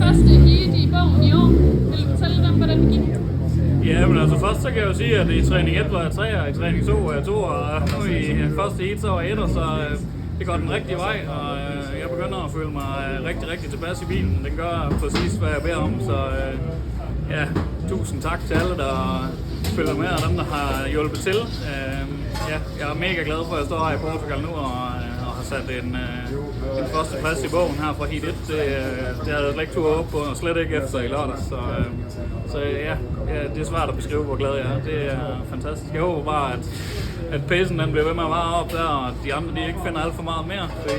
første heat i bogen i år. Vil du fortælle dem, hvordan det gik? Ja, men altså først så kan jeg jo sige, at i træning 1 var jeg 3'er, i træning 2 var jeg 2'er, og nu i første heat så var jeg 1'er, så det går den rigtige vej, og jeg begynder at føle mig rigtig tilpas i bilen. Den gør præcis, hvad jeg beder om, så ja, tusind tak til alle, der følger med, og dem, der har hjulpet til. Ja, jeg er mega glad for, at jeg står her i Portugal nu og har sat en første plads i bogen her fra Heat 1. Det havde jeg slet ikke tur op på, og slet ikke efter i lørdags. Så ja, det er svært at beskrive, hvor glad jeg er. Det er fantastisk. Jeg håber bare, at pacen den bliver ved med at vare op der, og at de andre de ikke finder alt for meget mere. Fordi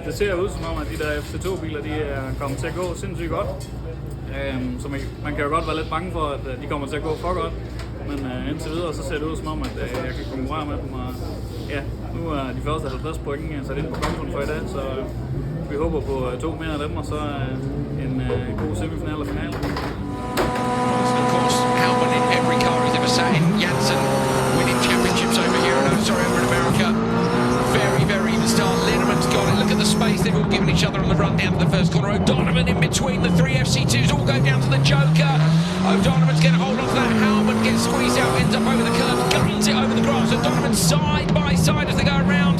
det ser ud som om, at de der FC2-biler de er kommet til at gå sindssygt godt. Så man kan jo godt være lidt bange for, at de kommer til at gå for godt. Men indtil videre så ser det ud som om, at jeg kan konkurrere med dem. Og ja, nu er de første 50 point sat ind på kontoen for i dag, så vi håber på 2 mere af dem, og så en god semifinal og finale. Of course, Halman in every car he's ever sat in. Janssen winning championships over here, over in America. Very even start. Linnemann's got it. Look at the space they've all given each other on the run down to the first corner. O'Donovan in between the 3 FC2s, all go down to the Joker. O'Donovan's getting a hold of that. Halman gets squeezed out, ends up over the curb, guns it over the grass. O'Donovan side by side as they go around.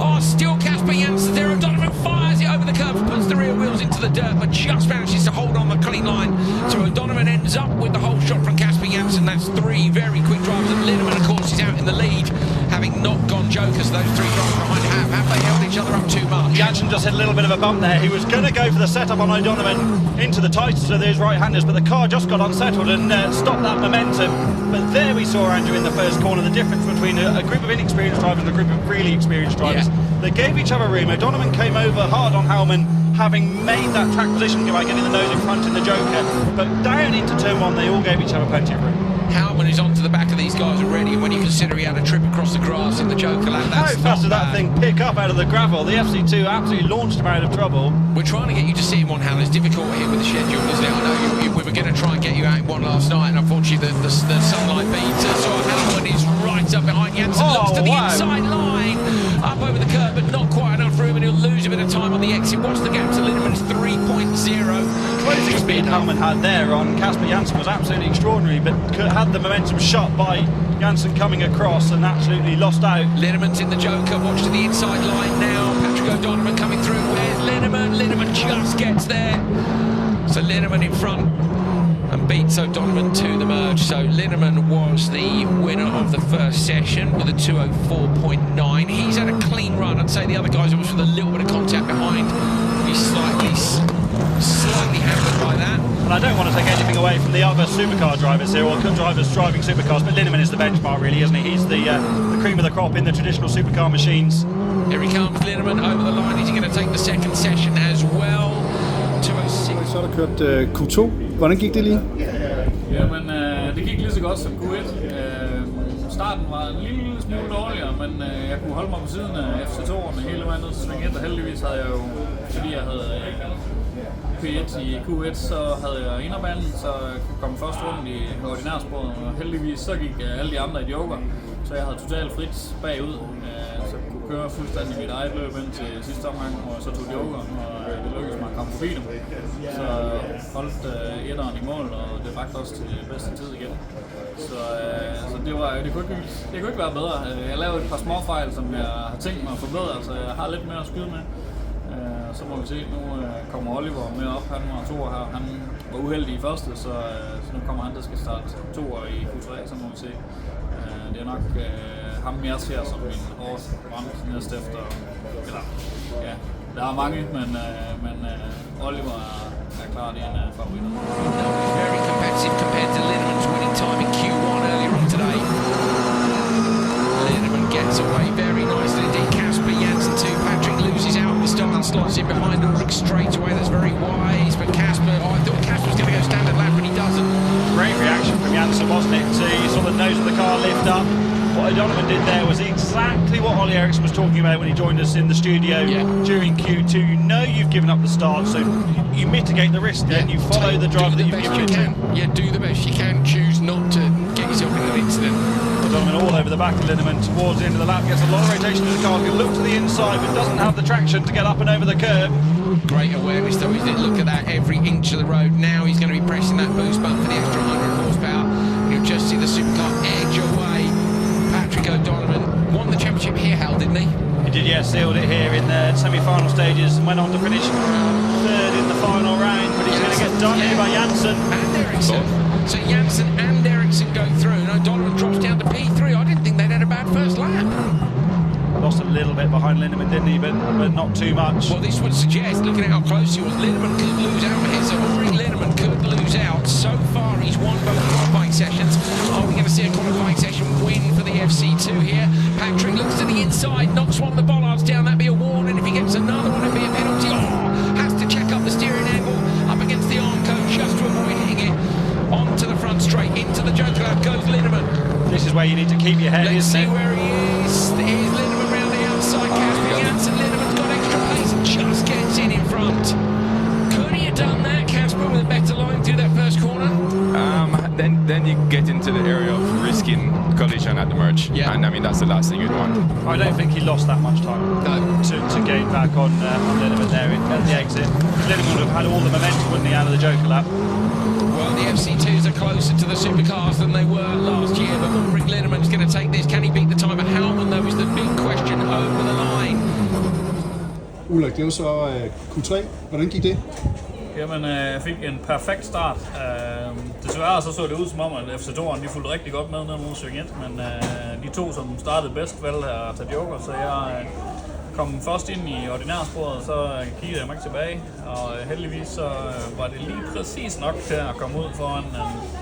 Oh, still Casper Janssen there. O'Donovan fires it over the curb, puts the rear wheels into the dirt, but just manages to hold on the clean line. So O'Donovan ends up with the whole shot from Casper Janssen. That's 3 very quick drivers, and Linnemann, of course, is out in the lead, having not gone jokers. Those 3 drivers behind have they held each other up too much? Janssen just hit a little bit of a bump there. He was going to go for the setup on O'Donovan into the tightest of those right-handers, but the car just got unsettled and stopped that momentum. But there we saw, Andrew, in the first corner, the difference between a group of inexperienced drivers and a group of really experienced drivers. Yeah. They gave each other room. O'Donovan came over hard on Halman, having made that track position by getting the nose in front in the Joker. But down into turn 1, they all gave each other plenty of room. Halman is onto the back of these guys already, and when you consider he had a trip across the grass in the Joker lap, that's how fast did that thing pick up out of the gravel? The FC2 absolutely launched him out of trouble. We're trying to get you to see him on Hal. It's difficult here with the schedule, isn't it? I know we were going to try and get you out in one last night, and unfortunately the sunlight beat us. So Halman is right up behind Janssen, looks to the inside line, up over the curb, but not quite enough room, and he'll lose a bit of time on the exit. What's the gap to Linnemann's 3.0? Closing speed Halman had there on Casper Janssen was absolutely extraordinary, but had the momentum shot by Janssen coming across and absolutely lost out. Linnemann's in the Joker, watch to the inside line now. Patrick O'Donovan coming through. Where's Linnemann? Linnemann just gets there. So Linnemann in front and beats O'Donovan to the merge. So Linnemann was the winner of the first session with a 2:04.9. He's had a clean run. I'd say the other guys almost with a little bit of contact behind. He's slightly hampered by that. And I don't want to take anything away from the other supercar drivers here, or drivers driving supercars, but Linnemann is the benchmark, really, isn't he? He's the cream of the crop in the traditional supercar machines. Here he comes, Linnemann over the line. Is he going to take the second session as well? 2:06. Så er der kørt Q2. Hvordan gik det lige? Jamen, det gik lige så godt som Q1. Starten var en lille smule dårligere, men jeg kunne holde mig på siden af FC2'erne hele vejen ned til sving 1, og heldigvis havde jeg jo, fordi jeg havde P1 i Q1, så havde jeg inderbanen, så jeg kunne komme først rundt i ordinærsporet, og heldigvis så gik alle de andre i joker, så jeg havde totalt frit bagud, så jeg kunne køre fuldstændig mit eget løb ind til sidste omgang, og så tog joker, og det lykkedes mig at komme forbi dem. Så holdt etteren i mål, og det bragte også til bedste tid igen. Så det kunne ikke være bedre. Jeg lavede et par små fejl, som jeg har tænkt mig at forbedre, så jeg har lidt mere at skyde med. Så må vi se, nu kommer Oliver med op, han var 2'er her, han var uheldig i første, så nu kommer han, der skal starte 2'er i Q3, så må vi se. Det er nok ham jeg ser som min hårdt ramt næste efter, eller ja, der er mange, men Oliver er klart en af favoritterne. Very competitive compared to Linnemann's winning time in Q1 earlier on today. Linnemann gets away very nicely indeed. Casper Janssen too. Patrick loses out the start and slots in behind Ulrik straight away. That's very wise. But Casper, I thought Casper was going to go standard lap, but he doesn't. Great reaction from Janssen, wasn't it? You saw the nose of the car lift up. What O'Donovan did there was exactly what Ollie Eriksson was talking about when he joined us in the studio during Q2. You know you've given up the start, so you mitigate the risk and you follow the driver that you've given it to. Yeah, do the best you can. Choose not to get yourself in an incident. Donovan all over the back of Linnemann towards the end of the lap, gets a lot of rotation in the car, can look to the inside but doesn't have the traction to get up and over the curb. Great awareness though, isn't it? Look at that, every inch of the road. Now he's going to be pressing that boost button for the extra 100 horsepower. You'll just see the supercar edge away. Patrick O'Donovan won the championship here, Hal, didn't he? He did, yes, sealed it here in the semi-final stages and went on to finish third in the final round, but he's going to get done here by Janssen. And Ericsson. So Janssen and Ericsson go through, and O'Donovan drops down to P3. I didn't think they'd had a bad first lap. Lost a little bit behind Linnemann, didn't he? But not too much. Well, this would suggest, looking at how close he was, Linnemann could lose out here. So Ulrik Linnemann could lose out. So far, he's won both qualifying sessions. Are we going to see a qualifying session win for the FC2 here? Patrick looks to the inside, knocks one of the bollards down. That'd be a warn, and if he gets another one, it'd be a penalty. Oh, has to check up the steering angle up against the arm cone just to avoid hitting it. Onto the front straight, into the Joker lap goes Linnemann. This is where you need to keep your head, Let's isn't see it? where he is. Here's Linnemann round the outside. Casper Janssen. Linnemann's got extra pace and just gets in front. Could he have done that, Casper, with a better line through that first corner? Then you get into the area of risking collision at the merge, and I mean that's the last thing you'd want. I don't think he lost that much time to gain back on Linnemann there at the exit. Linnemann would have had all the momentum, wouldn't he, out of the Joker lap? Well, the FC2s are closer to the supercars than they were last year, but Ulrik Linnemann's going to take this. Can he beat the time of Howman, though, is the big question over the line. Ulrik, det var så Q3. Hvordan gik det? Jamen, jeg fik en perfekt start. Desværre så det ud som om, at FC2'eren de fulgte rigtig godt med ned mod sving 1, men de to, som startede bedst, valgte at tage joker, så jeg kom først ind i ordinærsporet, så kiggede jeg mig ikke tilbage, og heldigvis så var det lige præcis nok til at komme ud foran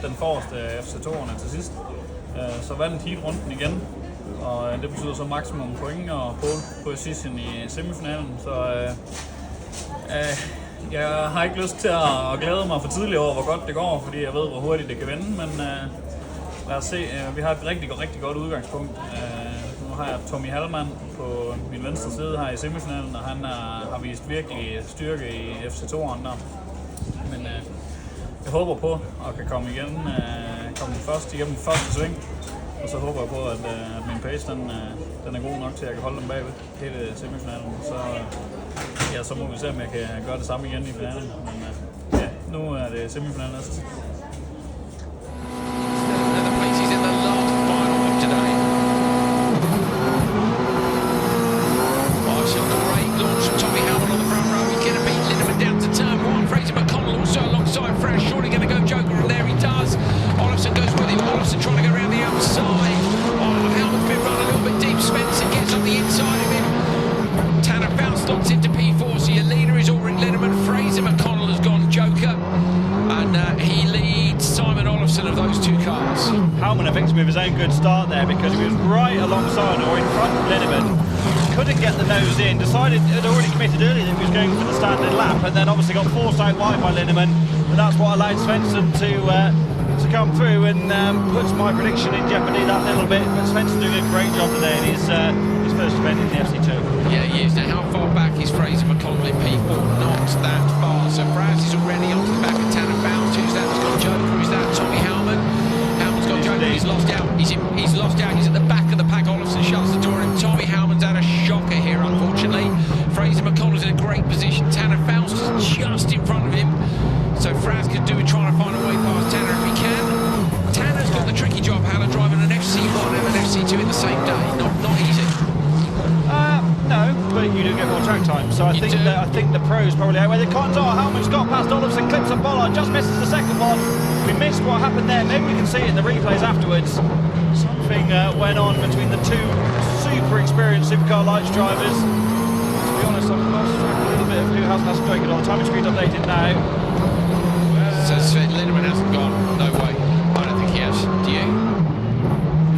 den forreste FC2'erne til sidst. Så vandt heat-runden igen, og det betyder så maksimum point og pole position i semifinalen, så jeg har ikke lyst til at glæde mig for tidligt over, hvor godt det går, fordi jeg ved, hvor hurtigt det kan vende, men lad os se. Vi har et rigtig godt udgangspunkt. Nu har jeg Tommy Hallmann på min venstre side her i semifinalen, og han har vist virkelig styrke i FC2'eren der. Men jeg håber på at kan komme først igennem første sving, og så håber jeg på, at min pace den er god nok til, at jeg kan holde dem bagved hele semifinalen. Så må vi se, om jeg kan gøre det samme igen i finalen. Men nu er det semifinalen næste. Another place is in the last final of today. Marshall, the great launch from Tommy Howman on the front row. He's going to beat Linnemann down to turn 1. Fraser McConnell also alongside Fresh. Surely going to go Joker, and there he does. Olofsson goes with him. Olofsson trying to go around the outside. Oh, Howman's been run a little bit deep. Spencer gets on the inside of him. Tanner Faust slots into P4, so your leader is Ulrik Linnemann. Fraser McConnell has gone Joker, and he leads Simon Olofsson of those two cars. Howman a victim of his own good start there because he was right alongside or in front of Linnemann. Couldn't get the nose in, had already committed early that he was going for the standard lap, and then obviously got forced out wide by Linnemann, and that's what allowed Svensson to come through and puts my prediction in jeopardy that little bit. But Svensson doing a great job today in his first event in the FC2. Yeah, he is. Now, how far back is Fraser McConnell in P4? Not that far. So Fraz is already onto the back of Tanner Faust. Who's that? That's got Joker. Who's that? Tommy Howman. Howman's got Joker. He's lost out. He's lost out. He's at the back of the pack. Olofsson shuts the door on him. Tommy Howman's had a shocker here, unfortunately. Fraser McConnell's in a great position. Tanner Faust is just in front of him. So Fraz could do with trying to find a way past Tanner if he can. Tanner's got the tricky job, Howler, driving an FC1 and an FC2 in the same day. Not easy. No, but you do get more track time. So I think the pros probably outweigh the cons. Howman's got past Olofsson, clips a bollard, just misses the second one. We missed what happened there. Maybe we can see it in the replays afterwards. Something went on between the two super experienced Supercar Lights drivers. To be honest, I've lost track a little bit of who hasn't spoken all the time. It's screen updated now. So Sven Linnemann hasn't gone. No way. I don't think he has. Do you?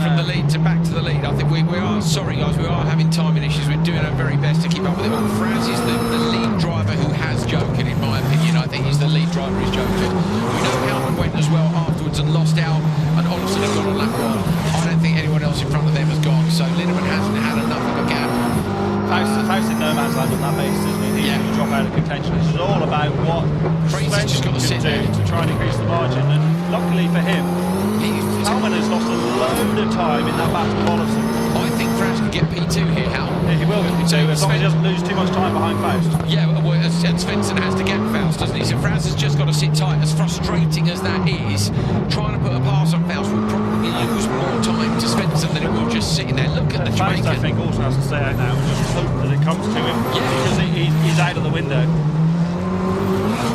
From the lead to back to the lead. I think we are, sorry guys, we are having timing issues. We're doing our very best to keep up with it. But Fraz is the lead driver who has Joker, in my opinion. I think he's the lead driver who's Joker. We know Howman went as well afterwards and lost out, and Olofsson has gone on lap 1. I don't think anyone else in front of them has gone, so Linnemann hasn't had enough of a gap. Faust in no man's land on that basis, isn't he? He's going to drop out of contention. This is all about what Fraser's just got to sit there to try and increase the margin, and luckily for him, Howman has lost a load of time in that battle of Olsen. I think Franz can get P2 here, Hal. Yeah, he will. So as long as he doesn't lose too much time behind Faust. Yeah, well, and Svensson has to get Faust, doesn't he? So Franz has just got to sit tight. As frustrating as that is, trying to put a pass on Faust will probably lose more time to Svensson than it will just sitting there. Look at the Faust, Jamaican. I think, also has to stay out now and just hope that it comes to him. Yeah. Because he's out of the window.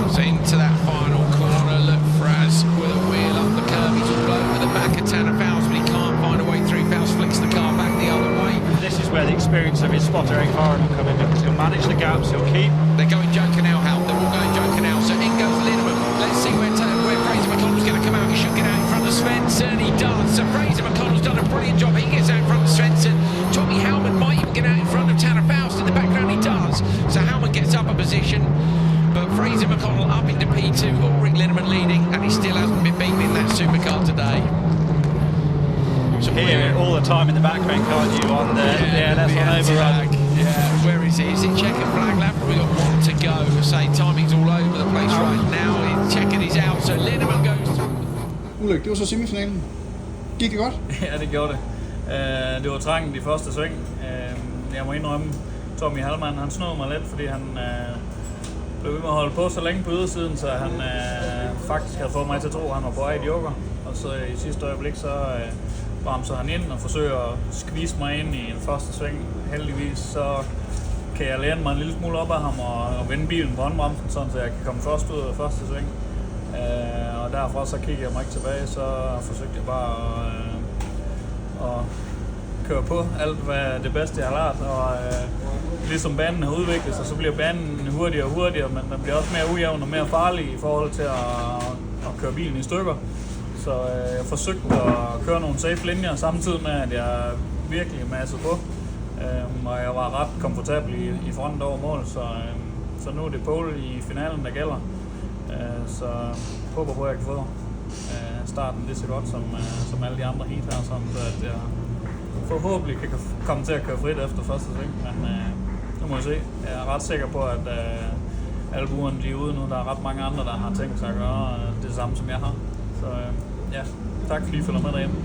So into that final corner, look, Franz with a wheel up the curve. He's all over the back of Tanner Faust, but he can't find a way through. Faust flicks the car back the other way. This is where the experience of his spotter Eric Farren will come in, because he'll manage the gaps, he'll keep. They're going Joker now, Hal. They're all going Joker now. So in goes Linnemann. Let's see where Fraser McConnell's going to come out. He should get out in front of Svensson. He does. So Fraser McConnell's done a brilliant job. He gets out in front of Svensson. Tommy Howman might even get out in front of Tanner Faust. In the background, he does. So Howman gets up a position. But Fraser McConnell up into P2, Ulrik Linnemann leading, and he still hasn't been beaten in that supercar today. So hear it all the time in the background, can't you, on the LS on overrun. Yeah, where is he? Is it check and flag lap? We've got one to go. Say timing's all over the place right now. He's checking his out, so Linnemann goes. Ulrik, det var så semifinalen. Gik det godt? Ja, det gjorde det. Det var trangt de første sving. Jeg må indrømme, Tommy Hallmann, han snød mig lidt, fordi han blev ved med at holde på så længe på ydersiden, så han faktisk havde fået mig til at tro, at han var på vej i joker. Og så i sidste øjeblik, så bremser han ind og forsøger at squeeze mig ind i en første sving. Heldigvis så kan jeg læne mig en lille smule op af ham og vende bilen på håndbremsen, sådan så jeg kan komme først ud af første sving. Og derfra så kigger jeg mig ikke tilbage, så forsøgte jeg bare at køre på alt hvad det bedste jeg har lært. Og ligesom banen har udviklet sig, så bliver banen hurtigere og hurtigere, men den bliver også mere ujævn og mere farlig i forhold til at køre bilen i stykker. Så jeg forsøgte at køre nogle safe linjer samtidig med, at jeg virkelig massede på. Og jeg var ret komfortabel i front over mål, så nu er det Polo i finalen, der gælder. Så jeg håber på, at jeg kan få starten lige så godt som alle de andre heat her, så at jeg forhåbentlig kan komme til at køre frit efter første sving. Men nu må jeg se. Jeg er ret sikker på, at albuerne de er ude nu. Der er ret mange andre, der har tænkt sig at gøre det samme, som jeg har. Så ja, tak fordi I følger med derhjemme.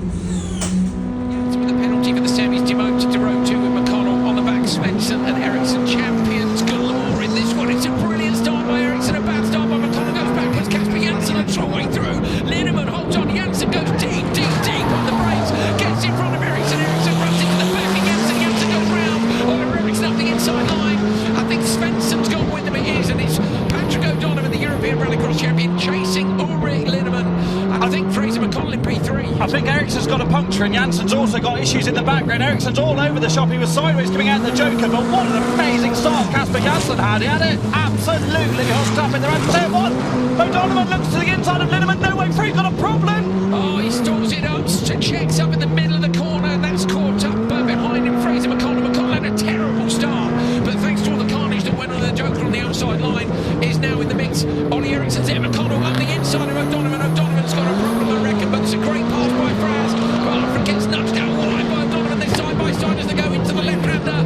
So with the penalty for the semis, demoted to row 2 with McConnell on the back. Svensson and Ericsson champions galore in this one. It's a brilliant start by Ericsson, a bad start by McConnell. Goes backwards, Casper Janssen a try through. Linnemann holds on. Janssen goes deep, deep, deep on the brakes. Gets in front of Ericsson. Ericsson runs into the back of Janssen. Janssen goes round. Over Ericsson up the inside line. I think Svensson's gone with them. It is, and it's Patrick O'Donovan, the European Rallycross champion, chasing Ulrik Linnemann. I think Fraser McConnell in P3. I think Ericsson's got a puncture and Janssen's also got issues in the background. Ericsson's all over the shop. He was sideways coming out the Joker, but what an amazing start Casper Janssen had. He had it absolutely hooked up in the round turn one. O'Donovan looks to the inside of Linnemann, no way through, got a problem. Oh, he stalls it up, checks up in the middle of the corner, and that's caught up behind him. Fraser McConnell. McConnell had a terrible start, but thanks to all the carnage that went on the Joker on the outside line, is now in the mix. Ollie Ericsson's there, McConnell up the inside of O'Donovan. O'Donovan's got a problem, I reckon, but it's a great pass by Franz. But Alfred gets nudged out wide by O'Donovan. They're side by side as they go into the left-hander.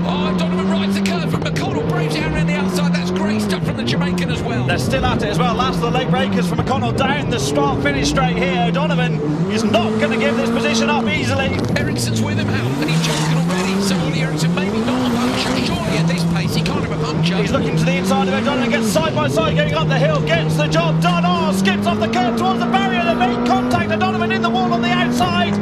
Oh, O'Donovan rides the curve from McConnell, braves it out around the outside. That's great stuff from the Jamaican as well. They're still at it as well. Last of the late breakers from McConnell down the start finish straight here. O'Donovan is not going to give this position up easily. Ericsson's with him, Hal, and he's choking already. So Ollie Ericsson maybe not a puncture. Surely at this pace he can't have a puncture. He's looking to the inside of O'Donovan, gets side by side going up the hill, gets the job done. Oh, skips off the curve towards the barrier. They make contact. O'Donovan in the wall on the outside.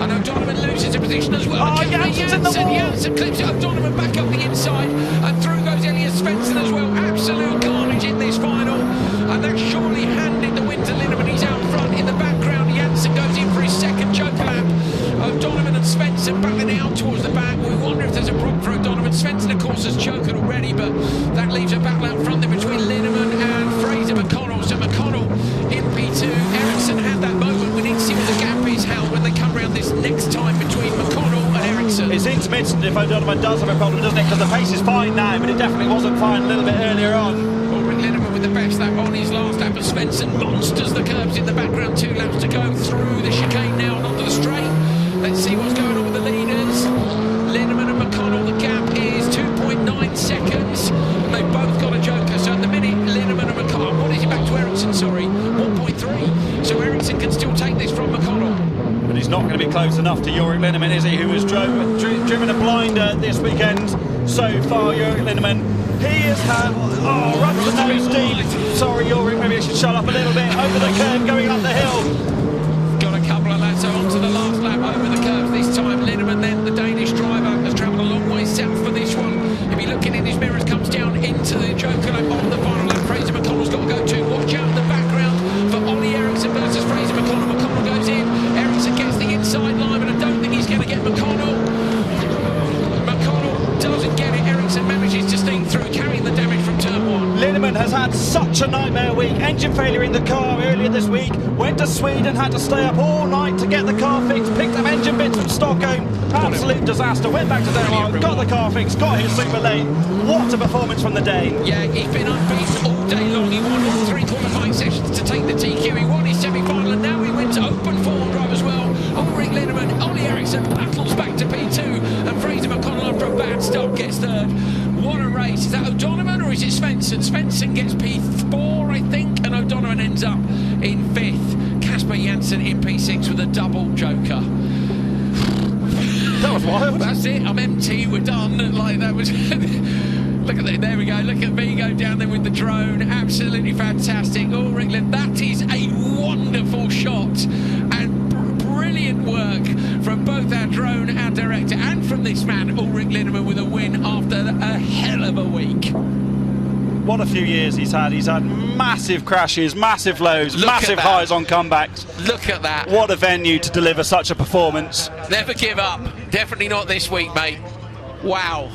And O'Donovan loses a position as well. Oh, Janssen's in the wall. Janssen clips it. O'Donovan back up the inside, and through goes Elias Svensson as well. Absolute carnage in this final, and that's surely handed the win to Linnemann. He's out front in the background. Janssen goes in for his second choke lap. O'Donovan and Svensson battling out towards the back. We wonder if there's a problem for O'Donovan. Svensson, of course, has choked already, but that leaves a battle out front there between Linnemann and Fraser McConnell. So McConnell in P2. Ericsson had that moment. We need to see what the gap is, Hal, when they come round this next time between McConnell and Ericsson. It's intermittent if O'Donovan does have a problem, doesn't it? Because the pace is fine now, but it definitely wasn't fine a little bit earlier on. Ulrik Linnemann with the best lap on his last lap, but Svensson monsters the curbs in the background. 2 laps to go through the chicane now and onto the straight. Let's see what's going on with the leaders. Linnemann and McConnell, the gap is 2.9 seconds. They've both got a joker, so at the minute, Linnemann and McConnell, what is it back to Ericsson, sorry, 1.3. So Ericsson can still take this from McConnell. But he's not going to be close enough to Ulrik Linnemann, is he, who has driven a blinder this weekend so far. Ulrik Linnemann, he has had, runs the nose deep. Sorry Ulrik, maybe I should shut up a little bit. Over the curve, going up the hill. Got a couple of laps onto the last lap over the curve this time. Linnemann then, the Danish driver, has travelled a long way south for this one. If you're looking in his mirrors, comes down into the Joker lap on the final lap. Fraser McConnell's got to go too. Watch out in the background for Ollie Eriksson versus Fraser McConnell. McConnell goes in, Eriksson gets the inside line, but I don't think he's going to get McConnell. McConnell doesn't get it. Eriksson manages to sneak through, carrying the damage from turn 1. Linnemann has had such a nightmare week. Engine failure in the car earlier this week. Went to Sweden, had to stay up all night to get the car fixed. Picked up engine bits from Stockholm. Absolute disaster. Went back to Denmark, got the car fixed, got his super late. What a performance from the Dane. Yeah, he's been unbeaten all day long. He won all 3 qualifying sessions to take the TQ. He won his semi-final, and now he went to open 4 drive as well. Ulrik Linnemann, Ollie Eriksson battles back to P2, and Fraser McConnell, after a bad start, gets 3rd. What a race. Is that O'Donovan or is it Svensson? Svensson gets P4, I think, and O'Donovan ends up in 5th. Kasper Jansen in P6 with a double Joker. That was wild. That's it, I'm empty, we're done. Like, that was... Look at that, there we go, look at Vigo down there with the drone. Absolutely fantastic. Ulrik Linnemann, that is a wonderful shot. And brilliant work from both our drone, our director, and from this man, Ulrik Linnemann, with a win after a hell of a week. What a few years he's had. He's had massive crashes, massive lows, massive highs on comebacks. Look at that. What a venue to deliver such a performance. Never give up. Definitely not this week, mate. Wow.